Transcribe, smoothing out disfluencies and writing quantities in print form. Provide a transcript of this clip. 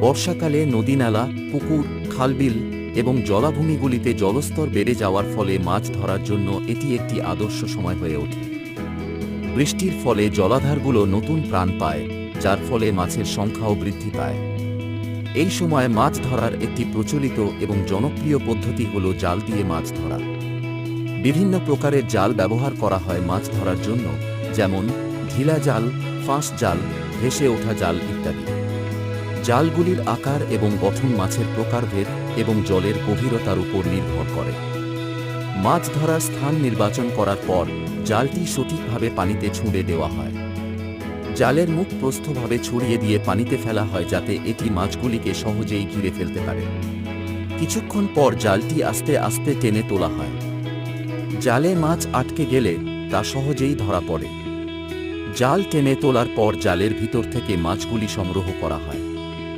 বর্ষাকালে নদী-নালা, পুকুর, খালবিল এবং জলাভূমিগুলিতে জলস্তর বেড়ে যাওয়ার ফলে মাছ ধরার জন্য এটি একটি আদর্শ সময় হয়ে ওঠে। বৃষ্টির ফলে জলাধারগুলো নতুন প্রাণ পায়, যার ফলে মাছের সংখ্যাও বৃদ্ধি পায়। এই সময় মাছ ধরার একটি প্রচলিত এবং জনপ্রিয় পদ্ধতি হল জাল দিয়ে মাছ ধরা। বিভিন্ন প্রকারের জাল ব্যবহার করা হয় মাছ ধরার জন্য, যেমন ঢিলা জাল, ফাঁস জাল, ভেসে ওঠা জাল ইত্যাদি। জালগুলির আকার এবং গঠন মাছের প্রকারভেদ এবং জলের গভীরতার উপর নির্ভর করে। মাছ ধরার স্থান নির্বাচন করার পর জালটি সঠিকভাবে পানিতে ছুঁড়ে দেওয়া হয়। জালের মুখ প্রস্থভাবে ছড়িয়ে দিয়ে পানিতে ফেলা হয় যাতে এটি মাছগুলিকে সহজেই ঘিরে ফেলতে পারে। কিছুক্ষণ পর জালটি আস্তে আস্তে টেনে তোলা হয়। জালে মাছ আটকে গেলে তা সহজেই ধরা পড়ে। জাল টেনে তোলার পর জালের ভিতর থেকে মাছগুলি সংগ্রহ করা হয়।